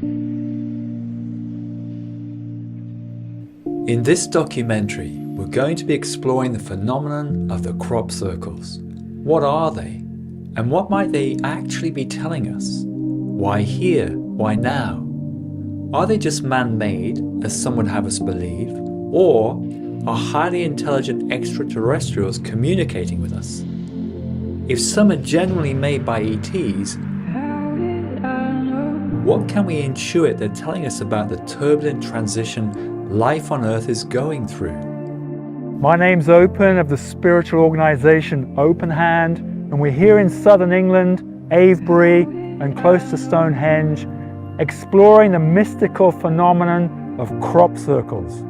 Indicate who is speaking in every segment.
Speaker 1: In this documentary, we're going to be exploring the phenomenon of the crop circles. What are they? And what might they actually be telling us? Why here? Why now? Are they just man-made, as some would have us believe? Or are highly intelligent extraterrestrials communicating with us? If some are genuinely made by ETs, what can we intuit they're telling us about the turbulent transition life on Earth is going through?
Speaker 2: My name's Open, of the spiritual organisation Open Hand, and we're here in southern England, Avebury, and close to Stonehenge, exploring the mystical phenomenon of crop circles.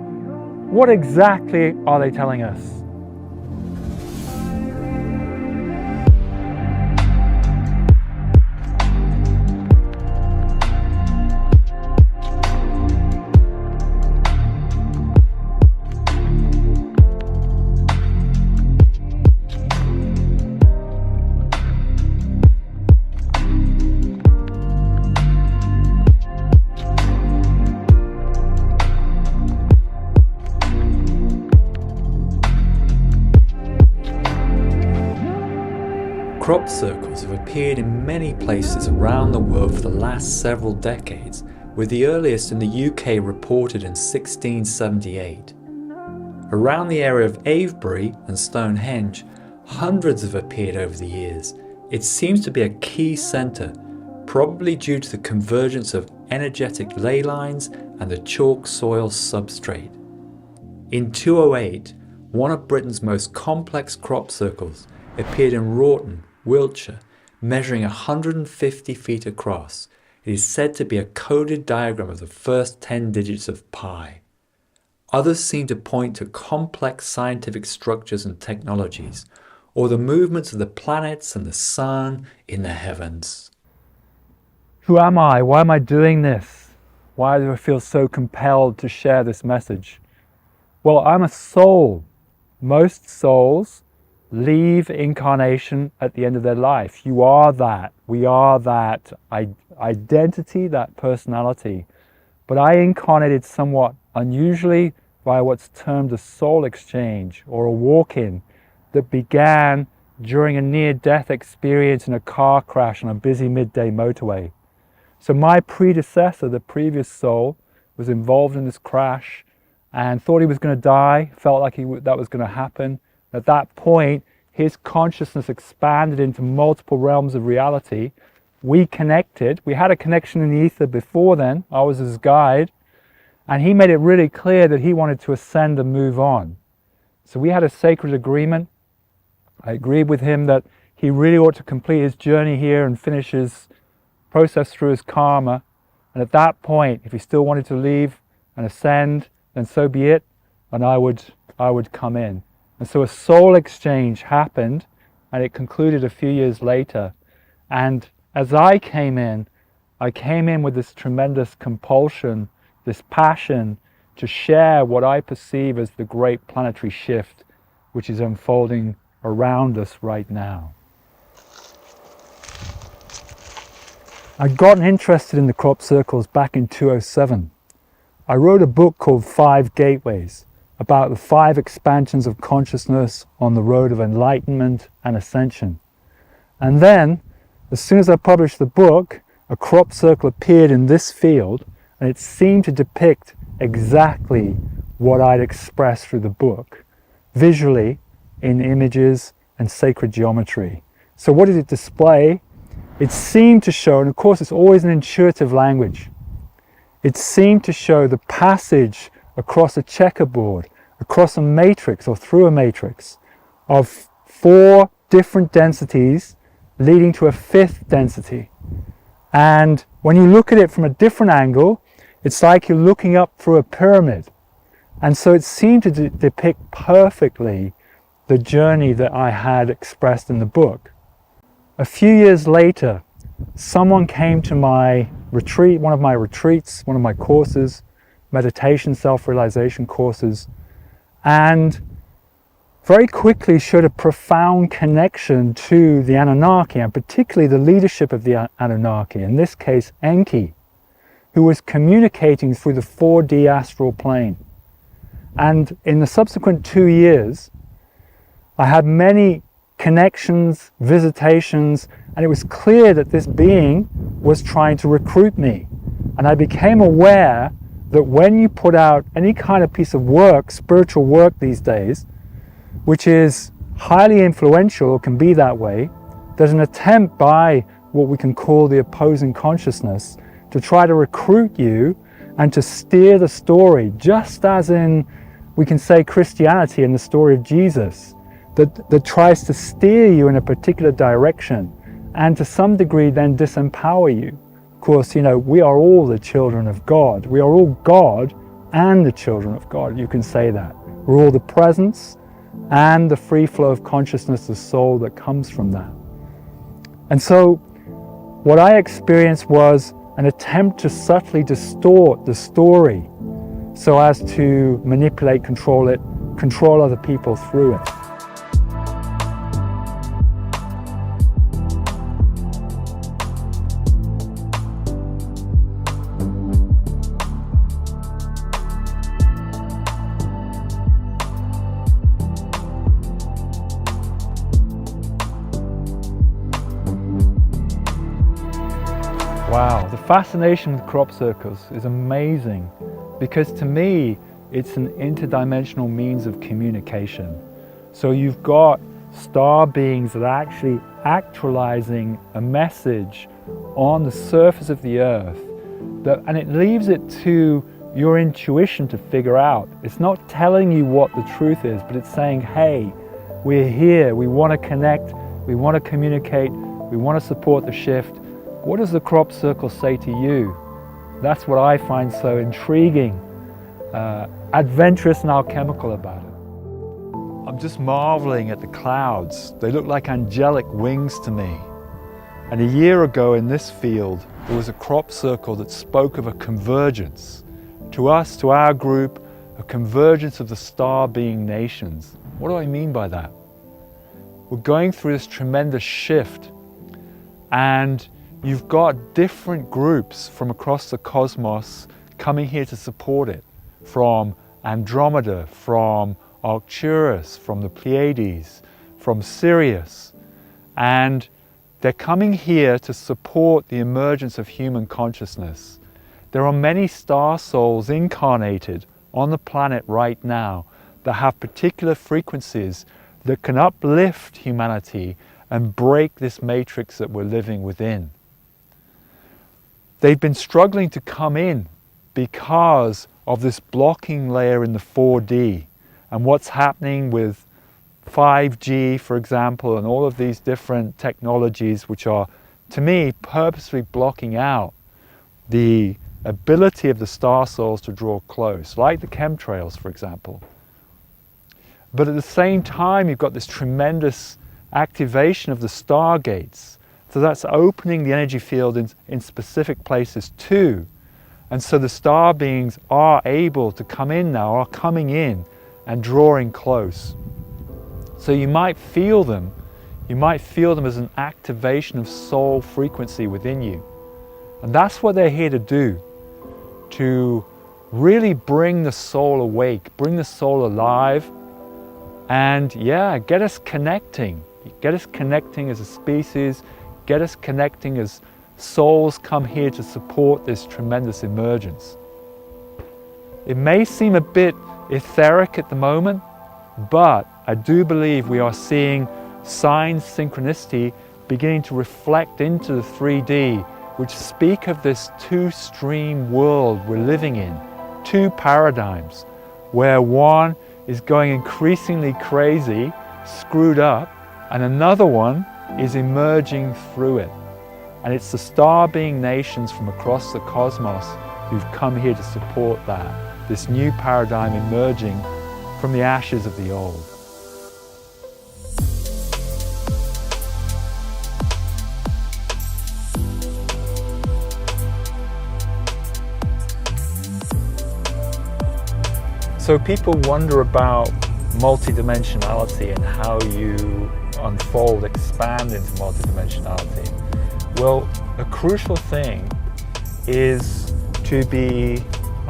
Speaker 2: What exactly are they telling us?
Speaker 1: Crop circles have appeared in many places around the world for the last several decades, with the earliest in the UK reported in 1678. Around the area of Avebury and Stonehenge, hundreds have appeared over the years. It seems to be a key centre, probably due to the convergence of energetic ley lines and the chalk soil substrate. In 208, one of Britain's most complex crop circles appeared in Wroughton, Wiltshire, measuring 150 feet across. It is said to be a coded diagram of the first 10 digits of pi. Others seem to point to complex scientific structures and technologies, or the movements of the planets and the sun in the heavens.
Speaker 2: Who am I? Why am I doing this? Why do I feel so compelled to share this message? Well, I'm a soul. Most souls leave incarnation at the end of their life. You are that. We are that identity, that personality. But I incarnated somewhat unusually via what's termed a soul exchange, or a walk-in, that began during a near-death experience in a car crash on a busy midday motorway. So my predecessor, the previous soul, was involved in this crash and thought he was going to die, felt like that was going to happen. At that point, his consciousness expanded into multiple realms of reality. We connected. We had a connection in the ether before then. I was his guide. And he made it really clear that he wanted to ascend and move on. So we had a sacred agreement. I agreed with him that he really ought to complete his journey here and finish his process through his karma. And at that point, if he still wanted to leave and ascend, then so be it, and I would come in. And so a soul exchange happened, and it concluded a few years later. And as I came in with this tremendous compulsion, this passion to share what I perceive as the great planetary shift which is unfolding around us right now. I'd gotten interested in the crop circles back in 2007. I wrote a book called 5 Gateways, about the 5 expansions of consciousness on the road of enlightenment and ascension. And then, as soon as I published the book, a crop circle appeared in this field, and it seemed to depict exactly what I'd expressed through the book, visually, in images and sacred geometry. So what did it display? It seemed to show, and of course it's always an intuitive language, it seemed to show the passage across a checkerboard, across a matrix or through a matrix of 4 different densities leading to a 5th density. And when you look at it from a different angle, it's like you're looking up through a pyramid. And so it seemed to depict perfectly the journey that I had expressed in the book. A few years later, someone came to my retreat, one of my retreats, one of my courses, meditation, self-realization courses, and very quickly showed a profound connection to the Anunnaki, and particularly the leadership of the Anunnaki, in this case Enki, who was communicating through the 4D astral plane. And in the subsequent 2 years, I had many connections, visitations, and it was clear that this being was trying to recruit me. And I became aware that when you put out any kind of piece of work, spiritual work these days, which is highly influential or can be that way, there's an attempt by what we can call the opposing consciousness to try to recruit you and to steer the story, just as in, we can say, Christianity in the story of Jesus, that tries to steer you in a particular direction and to some degree then disempower you. Of course, we are all the children of God. We are all God and the children of God. You can say that. We're all the presence and the free flow of consciousness, the soul that comes from that. And so what I experienced was an attempt to subtly distort the story so as to manipulate, control other people through it. Wow, the fascination with crop circles is amazing because to me it's an interdimensional means of communication. So you've got star beings that are actually actualizing a message on the surface of the earth, and it leaves it to your intuition to figure out. It's not telling you what the truth is, but it's saying, hey, we're here, we want to connect, we want to communicate, we want to support the shift. What does the crop circle say to you? That's what I find so intriguing, adventurous and alchemical about it. I'm just marveling at the clouds. They look like angelic wings to me. And a year ago in this field, there was a crop circle that spoke of a convergence. To us, to our group, a convergence of the star being nations. What do I mean by that? We're going through this tremendous shift, and you've got different groups from across the cosmos coming here to support it, from Andromeda, from Arcturus, from the Pleiades, from Sirius, and they're coming here to support the emergence of human consciousness. There are many star souls incarnated on the planet right now that have particular frequencies that can uplift humanity and break this matrix that we're living within. They've been struggling to come in because of this blocking layer in the 4D and what's happening with 5G, for example, and all of these different technologies which are, to me, purposely blocking out the ability of the star souls to draw close, like the chemtrails, for example. But at the same time, you've got this tremendous activation of the stargates. So that's opening the energy field in specific places too. And so the star beings are able to come in now, are coming in and drawing close. So you might feel them as an activation of soul frequency within you. And that's what they're here to do, to really bring the soul awake, bring the soul alive, and get us connecting as a species, get us connecting as souls come here to support this tremendous emergence. It may seem a bit etheric at the moment, but I do believe we are seeing signs, synchronicity beginning to reflect into the 3D, which speak of this two-stream world we're living in, two paradigms, where one is going increasingly crazy, screwed up, and another one is emerging through it. And it's the star being nations from across the cosmos who've come here to support that, this new paradigm emerging from the ashes of the old. So people wonder about multidimensionality and how you unfold, expand into multidimensionality. Well, a crucial thing is to be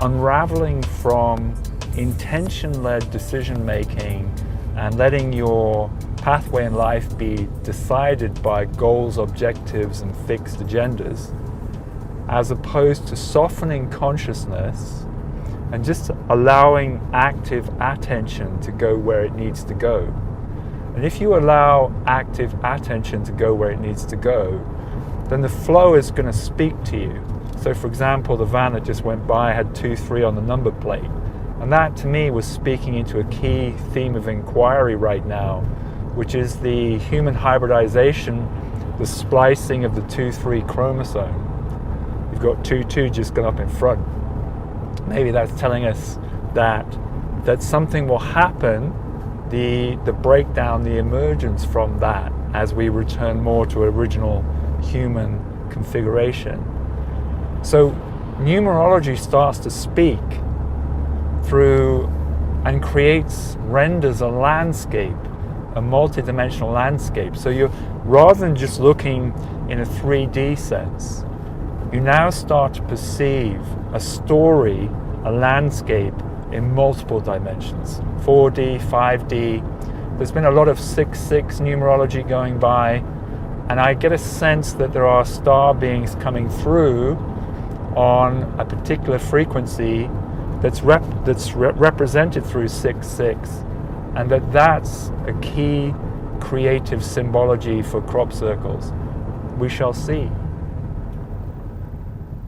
Speaker 2: unraveling from intention-led decision making and letting your pathway in life be decided by goals, objectives, and fixed agendas, as opposed to softening consciousness and just allowing active attention to go where it needs to go. And if you allow active attention to go where it needs to go, then the flow is going to speak to you. So for example, the van that just went by had 23 on the number plate. And that to me was speaking into a key theme of inquiry right now, which is the human hybridization, the splicing of the 2-3 chromosome. You've got 2-2 just gone up in front. Maybe that's telling us that something will happen, the breakdown, the emergence from that as we return more to original human configuration. So numerology starts to speak through and renders a landscape, a multi-dimensional landscape. So you're, rather than just looking in a 3D sense, you now start to perceive a story, a landscape in multiple dimensions, 4D, 5D. There's been a lot of 6-6 numerology going by, and I get a sense that there are star beings coming through on a particular frequency that's represented through 6-6, and that's a key creative symbology for crop circles. We shall see.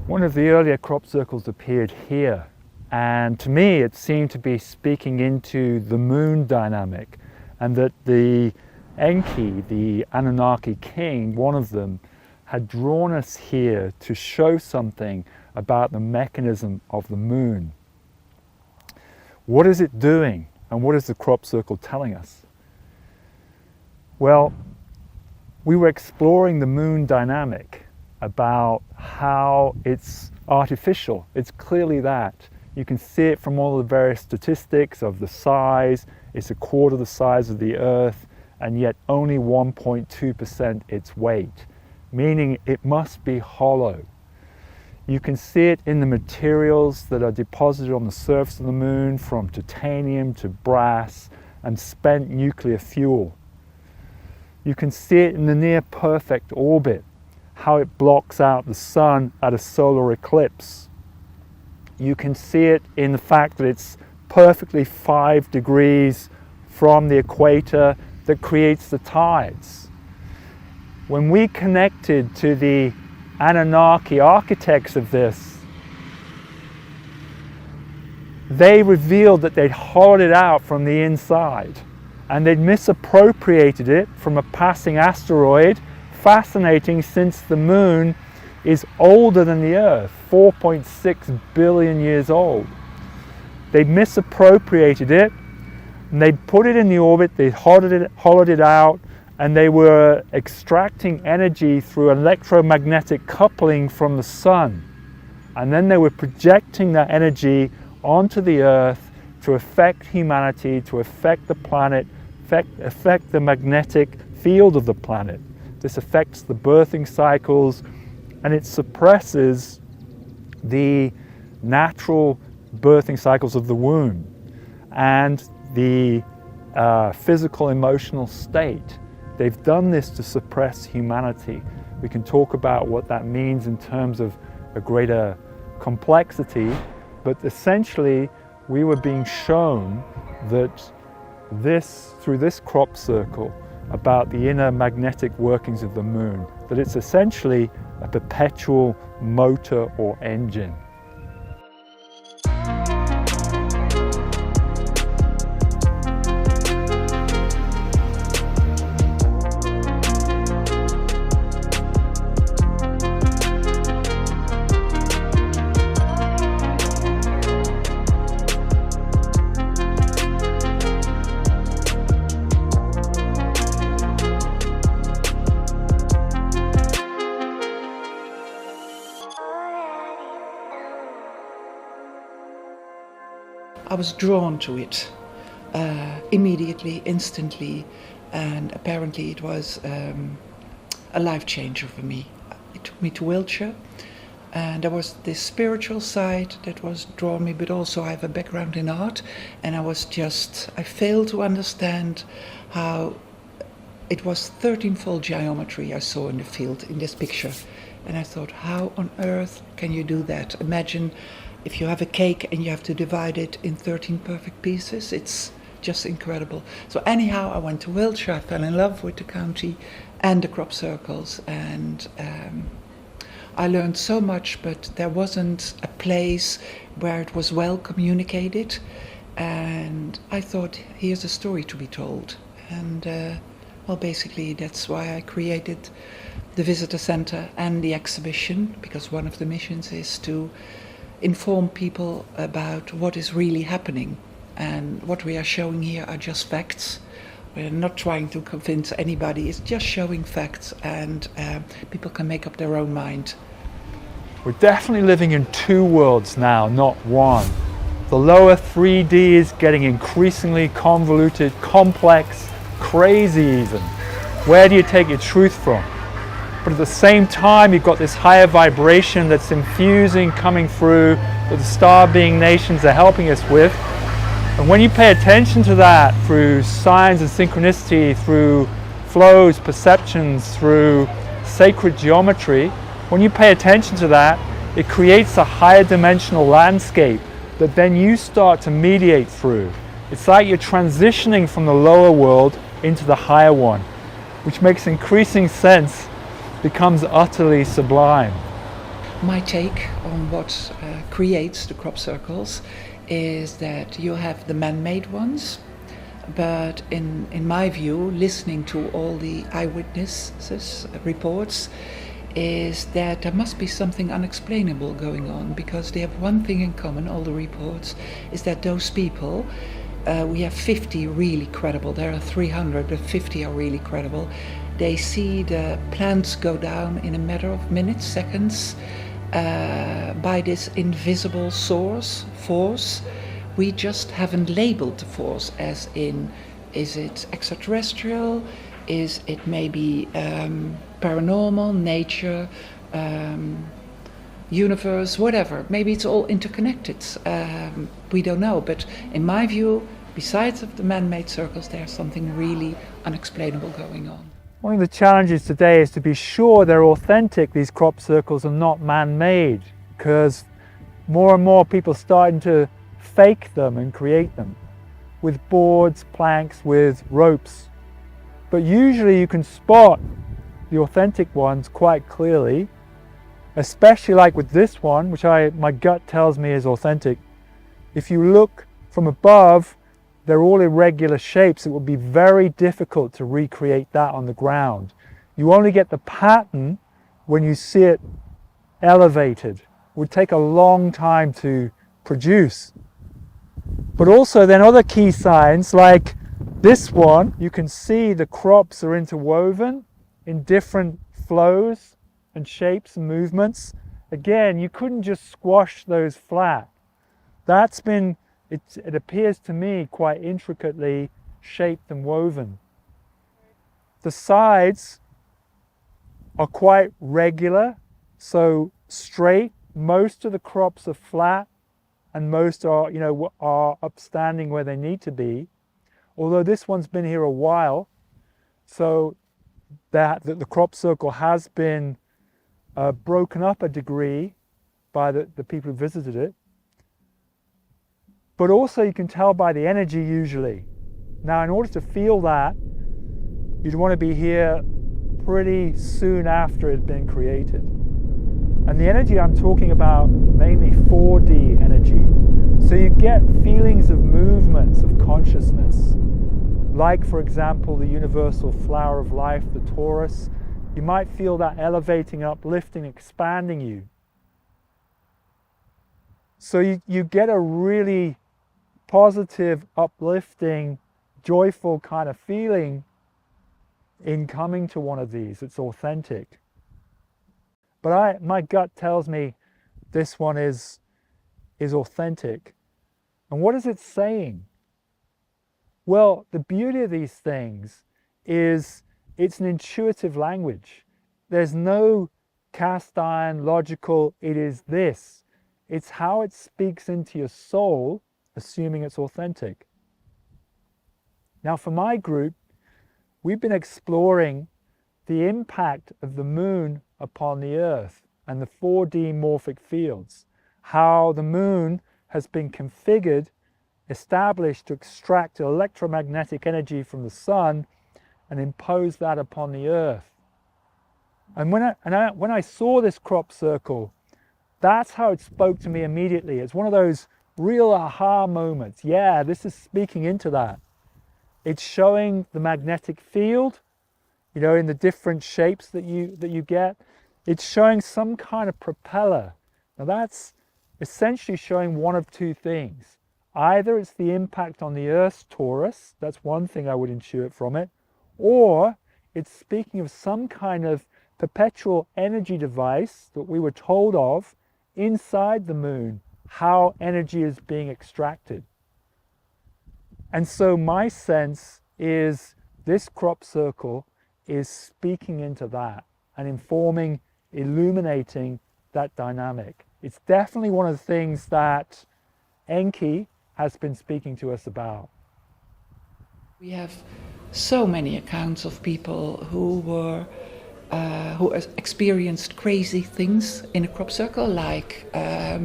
Speaker 2: One of the earlier crop circles appeared here, and to me it seemed to be speaking into the moon dynamic, and that the Enki, the Anunnaki king, one of them, had drawn us here to show something about the mechanism of the moon. What is it doing, and what is the crop circle telling us? Well, we were exploring the moon dynamic, about how it's artificial. It's clearly that. You can see it from all the various statistics of the size. It's a quarter the size of the Earth, and yet only 1.2% its weight, meaning it must be hollow. You can see it in the materials that are deposited on the surface of the moon, from titanium to brass and spent nuclear fuel. You can see it in the near perfect orbit, how it blocks out the sun at a solar eclipse. You can see it in the fact that it's perfectly 5 degrees from the equator that creates the tides. When we connected to the Anunnaki architects of this, they revealed that they'd hollowed it out from the inside, and they'd misappropriated it from a passing asteroid. Fascinating, since the moon is older than the Earth, 4.6 billion years old. They misappropriated it, and they put it in the orbit, they hollowed it out, and they were extracting energy through electromagnetic coupling from the sun. And then they were projecting that energy onto the Earth to affect humanity, to affect the planet, affect the magnetic field of the planet. This affects the birthing cycles, and it suppresses the natural birthing cycles of the womb and the physical emotional state. They've done this to suppress humanity. We can talk about what that means in terms of a greater complexity, but essentially we were being shown that through this crop circle, about the inner magnetic workings of the moon, that it's essentially a perpetual motor or engine.
Speaker 3: I was drawn to it immediately, instantly, and apparently it was a life changer for me. It took me to Wiltshire, And there was this spiritual side that was drawing me, but also I have a background in art, and I failed to understand how it was 13-fold geometry I saw in the field in this picture. And I thought, how on earth can you do that? Imagine if you have a cake and you have to divide it in 13 perfect pieces. It's just incredible. So anyhow, I went to Wiltshire, I fell in love with the county and the crop circles, and I learned so much, but there wasn't a place where it was well communicated, and I thought, here's a story to be told. And well, basically that's why I created the visitor center and the exhibition, because one of the missions is to inform people about what is really happening. And what we are showing here are just facts. We're not trying to convince anybody, it's just showing facts, and people can make up their own mind.
Speaker 2: We're definitely living in two worlds now, not one. The lower 3D is getting increasingly convoluted, complex, crazy even. Where do you take your truth from? But at the same time, you've got this higher vibration that's infusing, coming through, that the star being nations are helping us with. And when you pay attention to that through signs and synchronicity, through flows, perceptions, through sacred geometry, when you pay attention to that, it creates a higher dimensional landscape that then you start to mediate through. It's like you're transitioning from the lower world into the higher one, which makes increasing sense, becomes utterly sublime.
Speaker 3: My take on what creates the crop circles is that you have the man-made ones, but in my view, listening to all the eyewitnesses reports, is that there must be something unexplainable going on, because they have one thing in common, all the reports, is that those people, we have 50 really credible, there are 300, but 50 are really credible. They see the plants go down in a matter of minutes, seconds, by this invisible force. We just haven't labeled the force as in, is it extraterrestrial, is it maybe paranormal, nature, universe, whatever. Maybe it's all interconnected. We don't know, but in my view, besides of the man-made circles, there's something really unexplainable going on.
Speaker 2: One of the challenges today is to be sure they're authentic, these crop circles, and not man-made, because more and more people are starting to fake them and create them with boards, planks, with ropes. But usually you can spot the authentic ones quite clearly, especially like with this one, which my gut tells me is authentic. If you look from above, they're all irregular shapes. It would be very difficult to recreate that on the ground. You only get the pattern when you see it elevated. It would take a long time to produce. But also then other key signs, like this one, you can see the crops are interwoven in different flows and shapes and movements. Again, you couldn't just squash those flat. That's been, it appears to me, quite intricately shaped and woven. The sides are quite regular, so straight. Most of the crops are flat, and most are, are upstanding where they need to be. Although this one's been here a while, so that the crop circle has been broken up a degree by the people who visited it. But also you can tell by the energy usually. Now, in order to feel that, you'd want to be here pretty soon after it had been created. And the energy I'm talking about, mainly 4D energy. So you get feelings of movements of consciousness. Like, for example, the universal flower of life, the Taurus. You might feel that elevating, uplifting, expanding you. So you get a really positive, uplifting, joyful kind of feeling in coming to one of these. It's authentic. But my gut tells me this one is authentic. And what is it saying? Well, the beauty of these things is it's an intuitive language. There's no cast iron, logical. It is this. It's how it speaks into your soul, assuming it's authentic. Now, for my group, we've been exploring the impact of the moon upon the earth and the 4D morphic fields, how the moon has been configured, established to extract electromagnetic energy from the sun and impose that upon the earth. And when I saw this crop circle, that's how it spoke to me immediately. It's one of those real aha moments. Yeah, this is speaking into that. It's showing the magnetic field, you know, in the different shapes that you get. It's showing some kind of propeller. Now that's essentially showing one of two things. Either it's the impact on the Earth's torus, that's one thing I would intuit from it, or it's speaking of some kind of perpetual energy device that we were told of inside the moon, how energy is being extracted. And so my sense is this crop circle is speaking into that and informing, illuminating that dynamic. It's definitely one of the things that Enki has been speaking to us about.
Speaker 3: We have so many accounts of people who experienced crazy things in a crop circle, like a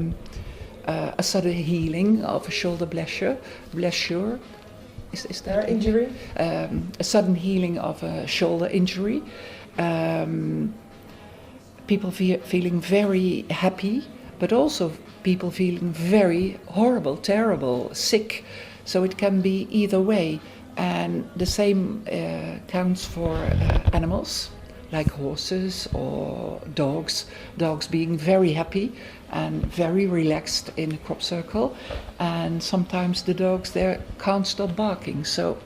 Speaker 3: sudden healing of a shoulder blessure. Is that
Speaker 4: injury?
Speaker 3: A sudden healing of a shoulder injury. People feeling very happy, but also people feeling very horrible, terrible, sick. So it can be either way. And the same counts for animals, like horses or dogs. Dogs being very happy and very relaxed in a crop circle. And sometimes the dogs there can't stop barking. So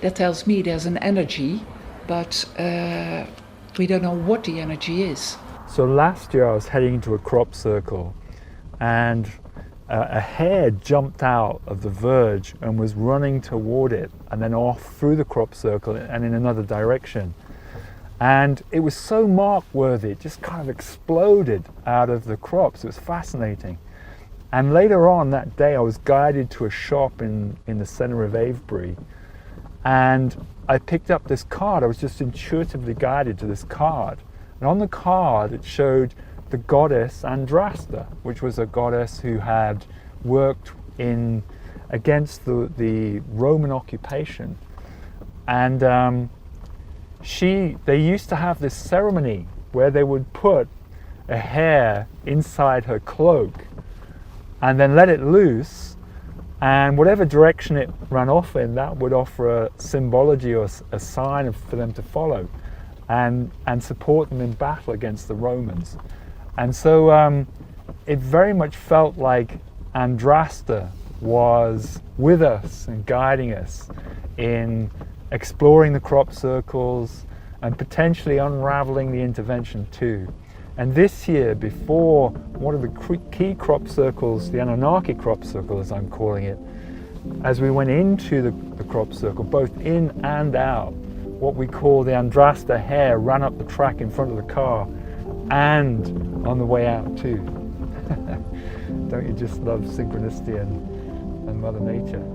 Speaker 3: that tells me there's an energy, but we don't know what the energy is.
Speaker 2: So last year I was heading into a crop circle and a hare jumped out of the verge and was running toward it and then off through the crop circle and in another direction. And it was so mark-worthy, it just kind of exploded out of the crops. It was fascinating. And later on that day I was guided to a shop in the centre of Avebury, and I picked up this card. I was just intuitively guided to this card. And on the card it showed the goddess Andrasta, which was a goddess who had worked against the Roman occupation. And they used to have this ceremony where they would put a hare inside her cloak and then let it loose, and whatever direction it ran off in, that would offer a symbology or a sign for them to follow and support them in battle against the Romans. And so it very much felt like Andrasta was with us and guiding us in exploring the crop circles and potentially unraveling the intervention too. And this year, before one of the key crop circles, the Anunnaki crop circle as I'm calling it, as we went into the crop circle, both in and out, what we call the Andrasta hare ran up the track in front of the car and on the way out too. Don't you just love synchronicity and Mother Nature?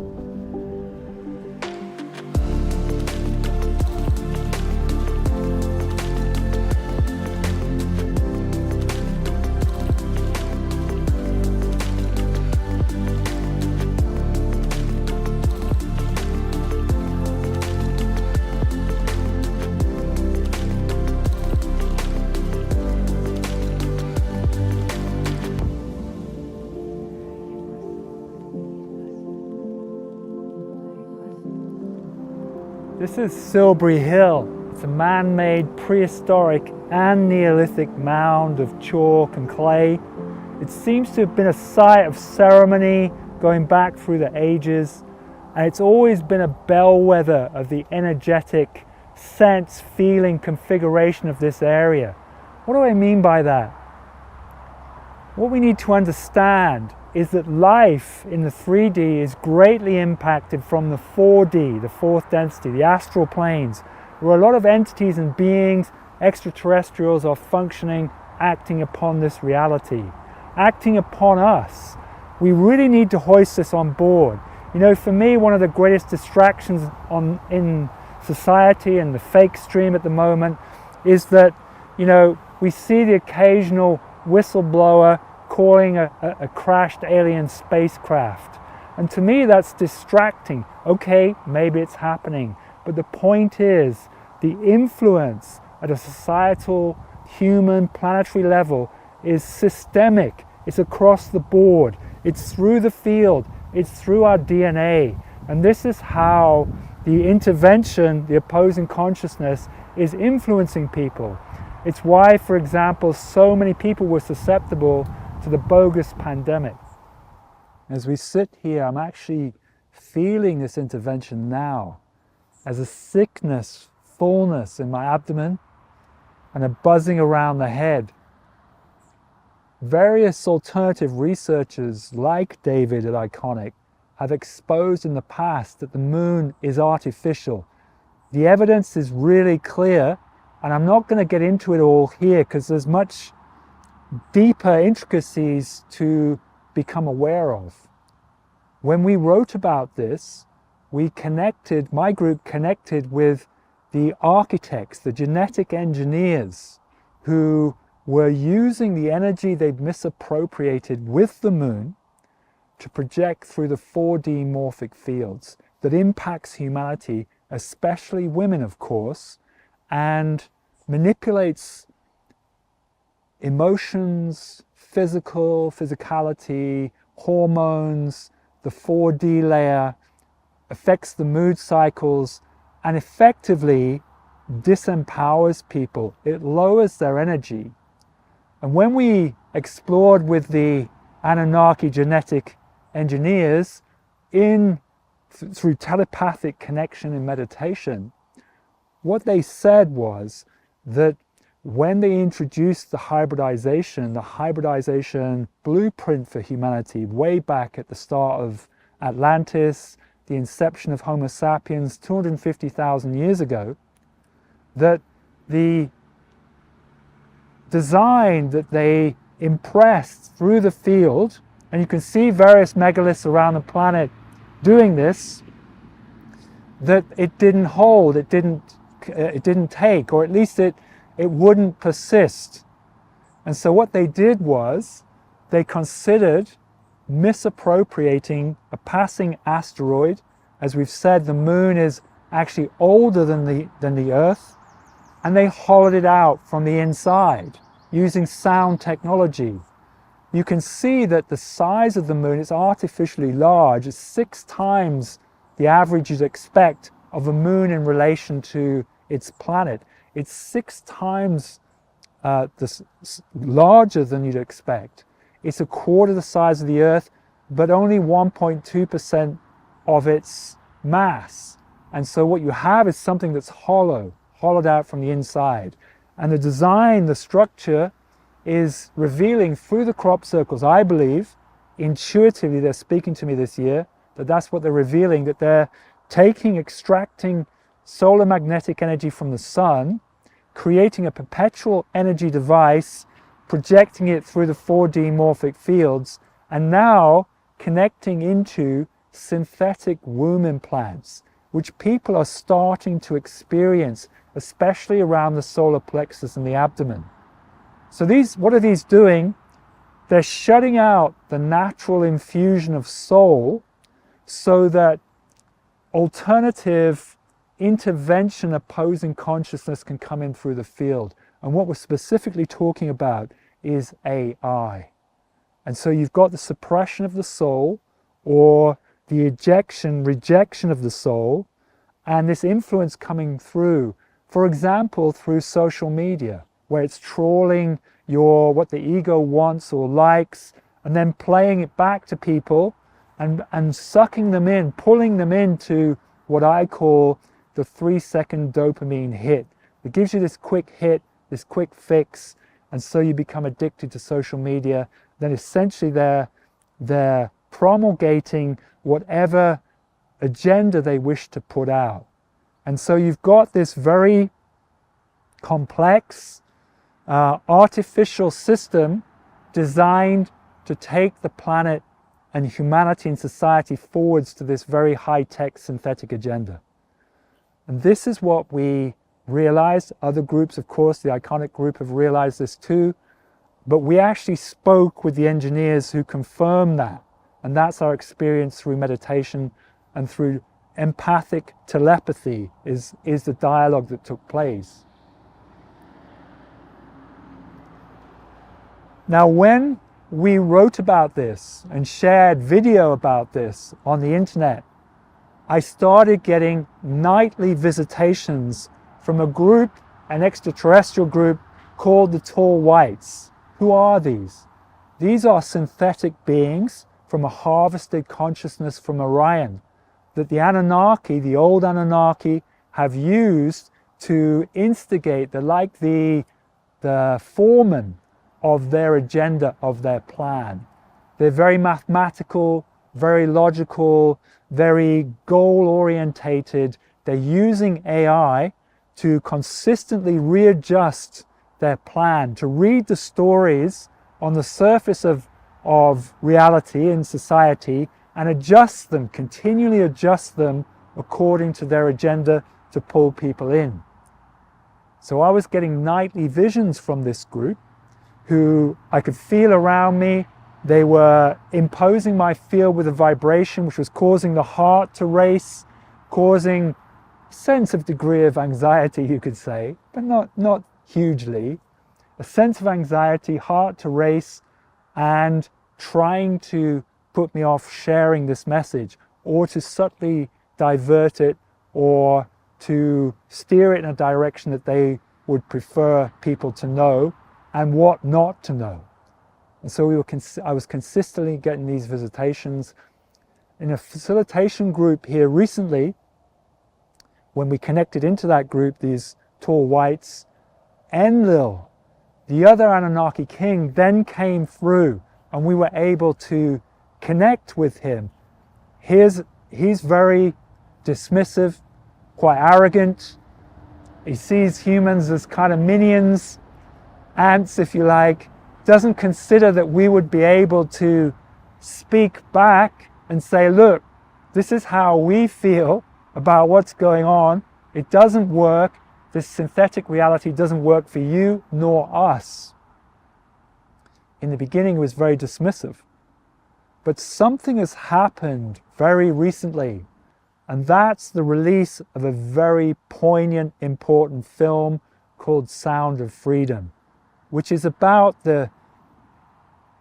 Speaker 2: This is Silbury Hill. It's a man-made prehistoric and Neolithic mound of chalk and clay. It seems to have been a site of ceremony going back through the ages, and it's always been a bellwether of the energetic sense, feeling, configuration of this area. What do I mean by that? What we need to understand is that life in the 3D is greatly impacted from the 4D, the fourth density, the astral planes, where a lot of entities and beings extraterrestrials are functioning, acting upon this reality, acting upon us. We really need to hoist this on board. You know, for me, one of the greatest distractions in society and the fake stream at the moment is that, you know, we see the occasional whistleblower calling a crashed alien spacecraft. And to me, that's distracting. Okay, maybe it's happening. But the point is, the influence at a societal, human, planetary level is systemic. It's across the board. It's through the field. It's through our DNA. And this is how the intervention, the opposing consciousness, is influencing people. It's why, for example, so many people were susceptible to the bogus pandemic. As we sit here, I'm actually feeling this intervention now as a sickness, fullness in my abdomen and a buzzing around the head. Various alternative researchers like David at Ickonic have exposed in the past that the moon is artificial. The evidence is really clear, and I'm not going to get into it all here because there's much deeper intricacies to become aware of. When we wrote about this, my group connected with the architects, the genetic engineers who were using the energy they'd misappropriated with the moon to project through the 4D morphic fields that impacts humanity, especially women, of course, and manipulates emotions, physicality, hormones, the 4D layer, affects the mood cycles, and effectively disempowers people. It lowers their energy. And when we explored with the Anunnaki genetic engineers through telepathic connection and meditation, what they said was that when they introduced the hybridization blueprint for humanity way back at the start of Atlantis, the inception of Homo sapiens 250,000 years ago, that the design that they impressed through the field, and you can see various megaliths around the planet doing this, that it didn't hold, it didn't take, or at least it wouldn't persist. And so what they did was they considered misappropriating a passing asteroid. As we've said, the moon is actually older than the Earth, and they hollowed it out from the inside using sound technology. You can see that the size of the moon is artificially large. It's 6 times the average you'd expect of a moon in relation to its planet. It's 6 times larger than you'd expect. It's a quarter the size of the Earth, but only 1.2% of its mass. And so what you have is something that's hollowed out from the inside. And the design, the structure, is revealing through the crop circles, I believe, intuitively they're speaking to me this year, that's what they're revealing, that they're extracting solar magnetic energy from the sun, creating a perpetual energy device, projecting it through the 4D morphic fields, and now connecting into synthetic womb implants, which people are starting to experience, especially around the solar plexus and the abdomen. So what are these doing? They're shutting out the natural infusion of soul so that alternative intervention opposing consciousness can come in through the field. And what we're specifically talking about is AI. And so you've got the suppression of the soul, or the rejection of the soul, and this influence coming through, for example, through social media, where it's trawling what the ego wants or likes, and then playing it back to people and sucking them in, pulling them into what I call the 3-second dopamine hit. It gives you this quick hit, this quick fix, and so you become addicted to social media. Then essentially they're promulgating whatever agenda they wish to put out. And so you've got this very complex, artificial system designed to take the planet and humanity and society forwards to this very high-tech synthetic agenda. And this is what we realized. Other groups, of course, the Ickonic group have realized this too, but we actually spoke with the engineers who confirmed that. And that's our experience through meditation and through empathic telepathy is the dialogue that took place. Now, when we wrote about this and shared video about this on the internet, I started getting nightly visitations from a group, an extraterrestrial group called the Tall Whites. Who are these? These are synthetic beings from a harvested consciousness from Orion that the Anunnaki, the old Anunnaki, have used to instigate the foreman of their agenda, of their plan. They're very mathematical, very logical, very goal-orientated. They're using AI to consistently readjust their plan, to read the stories on the surface of reality in society and adjust them, continually adjust them according to their agenda to pull people in. So I was getting nightly visions from this group who I could feel around me. They were imposing my field with a vibration which was causing the heart to race, causing a sense of degree of anxiety, you could say, but not hugely. A sense of anxiety, heart to race, and trying to put me off sharing this message, or to subtly divert it, or to steer it in a direction that they would prefer people to know, and what not to know. And so I was consistently getting these visitations. In a facilitation group here recently, when we connected into that group, these Tall Whites, Enlil, the other Anunnaki king, then came through, and we were able to connect with him. He's very dismissive, quite arrogant. He sees humans as kind of minions, ants, if you like. Doesn't consider that we would be able to speak back and say, look, this is how we feel about what's going on. It doesn't work. This synthetic reality doesn't work for you nor us. In the beginning, it was very dismissive. But something has happened very recently, and that's the release of a very poignant, important film called Sound of Freedom, which is about the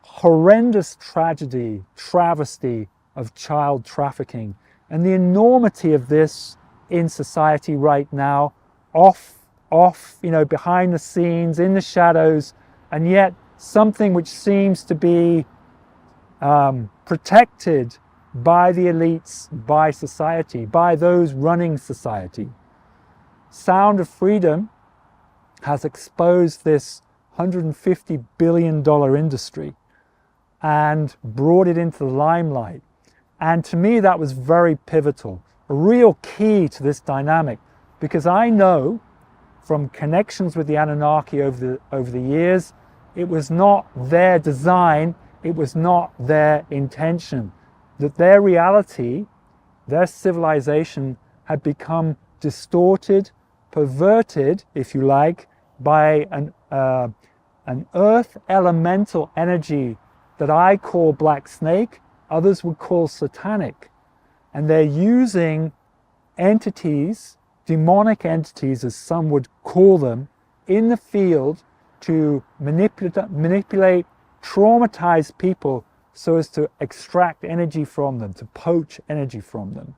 Speaker 2: horrendous travesty of child trafficking and the enormity of this in society right now, behind the scenes, in the shadows, and yet something which seems to be protected by the elites, by society, by those running society. Sound of Freedom has exposed this $150 billion industry and brought it into the limelight. And to me, that was very pivotal, a real key to this dynamic, because I know from connections with the Anunnaki over the years, it was not their design, it was not their intention, that their reality, their civilization had become distorted, perverted, if you like, by an earth elemental energy that I call Black Snake, others would call satanic. And they're using entities, demonic entities as some would call them, in the field to manipulate, traumatize people so as to extract energy from them, to poach energy from them.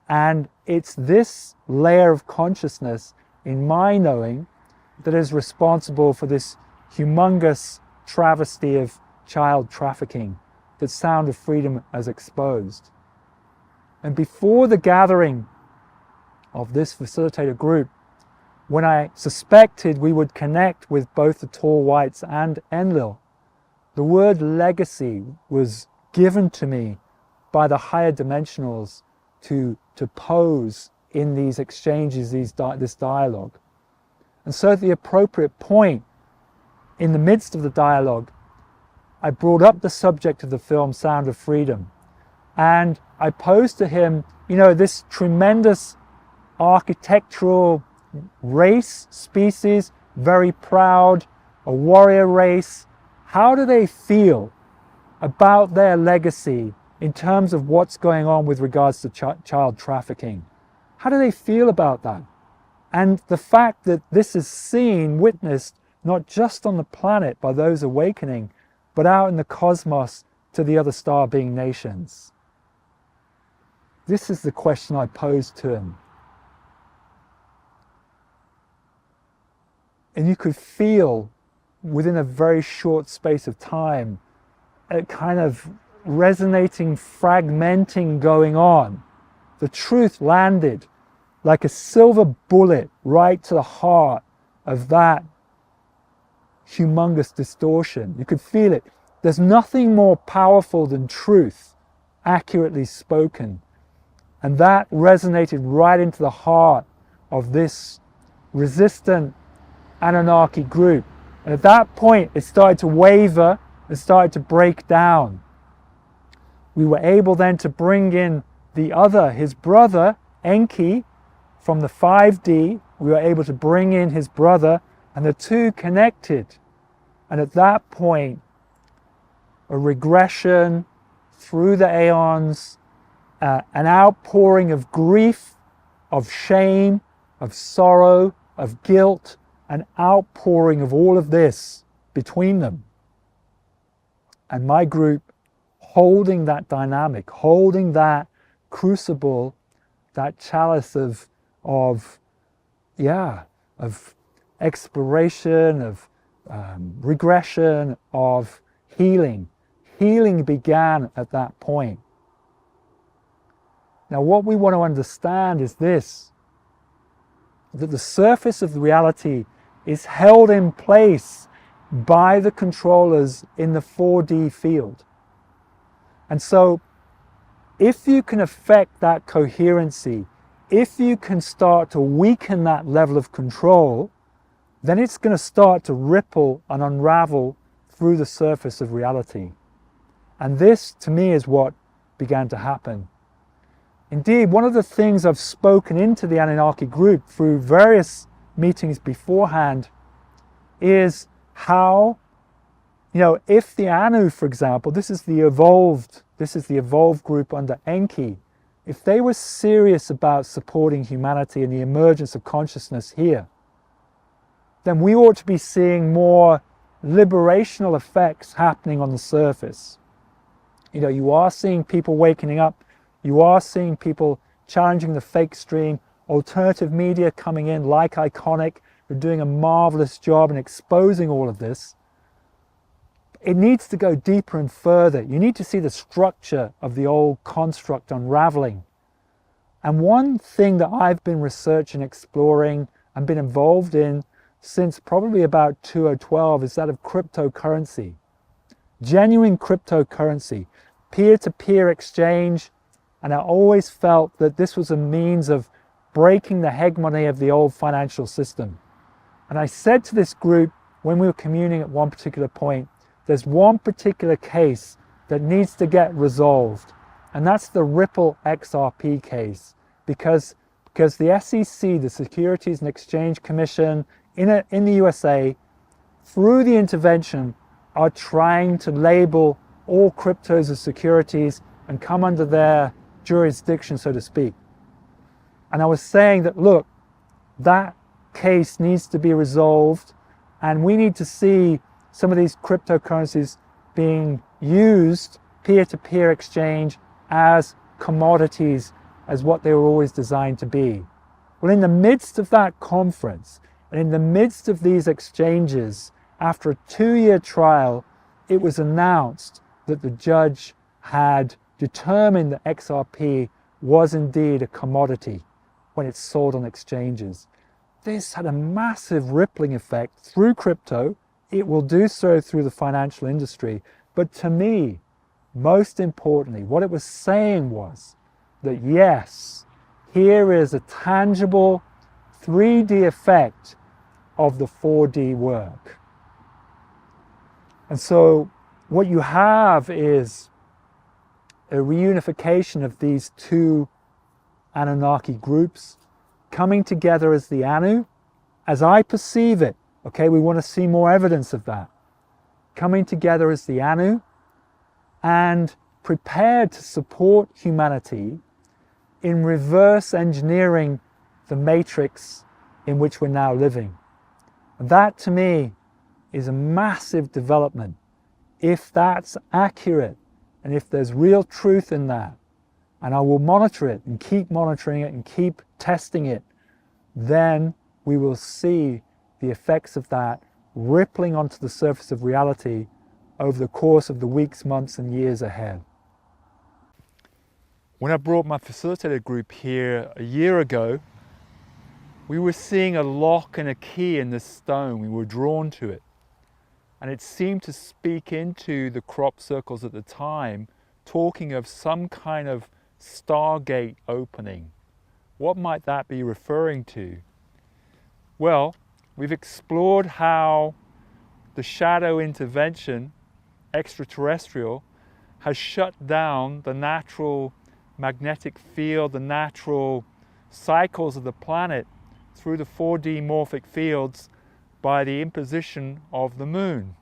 Speaker 2: And it's this layer of consciousness, in my knowing, that is responsible for this humongous travesty of child trafficking that Sound of Freedom has exposed. And before the gathering of this facilitator group, when I suspected we would connect with both the Tall Whites and Enlil, the word legacy was given to me by the higher dimensionals to pose in these exchanges, this dialogue. And so at the appropriate point, in the midst of the dialogue, I brought up the subject of the film Sound of Freedom. And I posed to him, this tremendous architectural race, species, very proud, a warrior race. How do they feel about their legacy in terms of what's going on with regards to child trafficking? How do they feel about that? And the fact that this is seen, witnessed, not just on the planet by those awakening, but out in the cosmos to the other star-being nations. This is the question I posed to him. And you could feel within a very short space of time a kind of resonating, fragmenting going on. The truth landed like a silver bullet right to the heart of that humongous distortion. You could feel it. There's nothing more powerful than truth, accurately spoken. And that resonated right into the heart of this resistant Anunnaki group. And at that point, it started to waver and started to break down. We were able then to bring in the other, his brother, Enki, from the 5D. We were able to bring in his brother, and the two connected. And at that point, a regression through the aeons, an outpouring of grief, of shame, of sorrow, of guilt, an outpouring of all of this between them. And my group holding that dynamic, holding that crucible, that chalice of exploration, of regression, of healing. Healing began at that point. Now, what we want to understand is this, that the surface of the reality is held in place by the controllers in the 4D field. And so, if you can affect that coherency, if you can start to weaken that level of control, then it's going to start to ripple and unravel through the surface of reality. And this, to me, is what began to happen. Indeed, one of the things I've spoken into the Anunnaki group through various meetings beforehand is how, if the Anu, for example, this is the evolved group under Enki, if they were serious about supporting humanity and the emergence of consciousness here, then we ought to be seeing more liberational effects happening on the surface. You are seeing people waking up, you are seeing people challenging the fake stream, alternative media coming in like Ickonic, who are doing a marvelous job in exposing all of this. It needs to go deeper and further. You need to see the structure of the old construct unraveling. And one thing that I've been researching, exploring, and been involved in since probably about 2012 is that of cryptocurrency. Genuine cryptocurrency, peer-to-peer exchange, and I always felt that this was a means of breaking the hegemony of the old financial system. And I said to this group when we were communing at one particular point, there's one particular case that needs to get resolved, and that's the Ripple XRP case, because the SEC, the Securities and Exchange Commission in the USA, through the intervention, are trying to label all cryptos as securities and come under their jurisdiction, so to speak. And I was saying that, look, that case needs to be resolved, and we need to see some of these cryptocurrencies being used, peer-to-peer exchange, as commodities, as what they were always designed to be. Well, in the midst of that conference, and in the midst of these exchanges, after a 2-year trial, it was announced that the judge had determined that XRP was indeed a commodity when it's sold on exchanges. This had a massive rippling effect through crypto. It will do so through the financial industry. But to me, most importantly, what it was saying was that yes, here is a tangible 3D effect of the 4D work. And so what you have is a reunification of these two Anunnaki groups coming together as the Anu, as I perceive it. Okay, we want to see more evidence of that. Coming together as the Anu and prepared to support humanity in reverse engineering the matrix in which we're now living. And that to me is a massive development. If that's accurate and if there's real truth in that, and I will monitor it and keep monitoring it and keep testing it, then we will see the effects of that rippling onto the surface of reality over the course of the weeks, months and years ahead. When I brought my facilitator group here a year ago, we were seeing a lock and a key in this stone. We were drawn to it. And it seemed to speak into the crop circles at the time, talking of some kind of stargate opening. What might that be referring to? Well, we've explored how the shadow intervention, extraterrestrial, has shut down the natural magnetic field, the natural cycles of the planet through the 4D morphic fields by the imposition of the moon.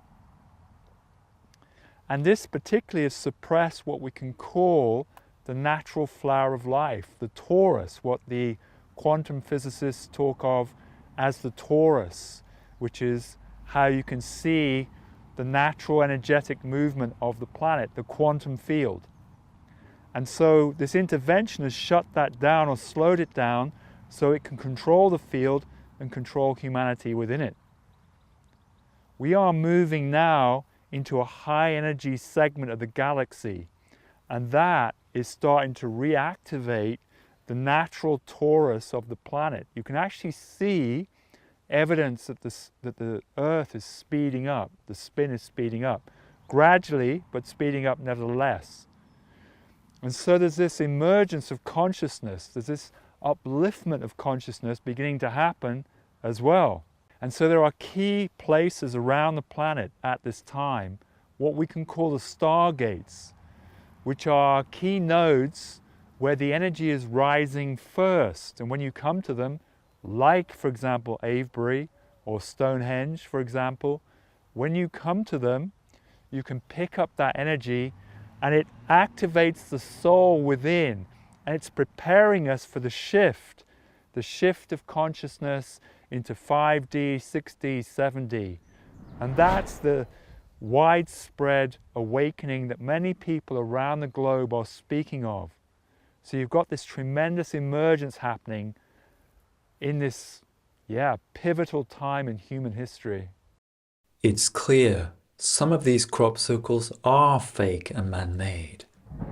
Speaker 2: And this particularly has suppressed what we can call the natural flower of life, the torus, what the quantum physicists talk of as the torus, which is how you can see the natural energetic movement of the planet, the quantum field. And so this intervention has shut that down or slowed it down so it can control the field and control humanity within it. We are moving now into a high energy segment of the galaxy, and that is starting to reactivate the natural torus of the planet. You can actually see evidence that the Earth is speeding up, the spin is speeding up, gradually, but speeding up nevertheless. And so there's this emergence of consciousness, there's this upliftment of consciousness beginning to happen as well. And so there are key places around the planet at this time, what we can call the stargates, which are key nodes where the energy is rising first. And when you come to them, like for example Avebury or Stonehenge for example, when you come to them, you can pick up that energy and it activates the soul within, and it's preparing us for the shift of consciousness into 5D, 6D, 7D. And that's the widespread awakening that many people around the globe are speaking of. So you've got this tremendous emergence happening in this, pivotal time in human history.
Speaker 1: It's clear some of these crop circles are fake and man-made,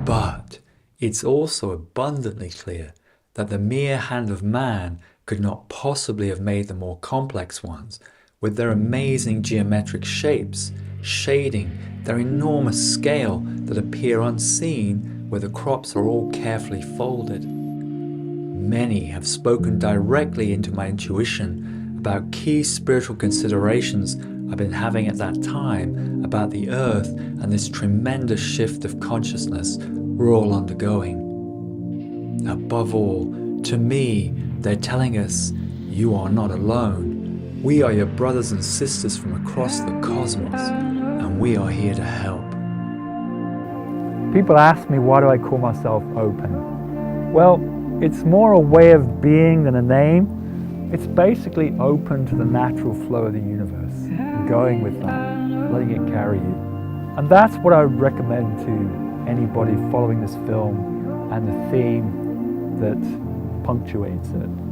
Speaker 1: but it's also abundantly clear that the mere hand of man could not possibly have made the more complex ones, with their amazing geometric shapes, shading, their enormous scale that appear unseen where the crops are all carefully folded. Many have spoken directly into my intuition about key spiritual considerations I've been having at that time about the earth and this tremendous shift of consciousness we're all undergoing. Above all, to me, they're telling us, you are not alone. We are your brothers and sisters from across the cosmos, and we are here to help.
Speaker 2: People ask me, why do I call myself open? Well, it's more a way of being than a name. It's basically open to the natural flow of the universe, and going with that, letting it carry you. And that's what I would recommend to anybody following this film and the theme that punctuates it.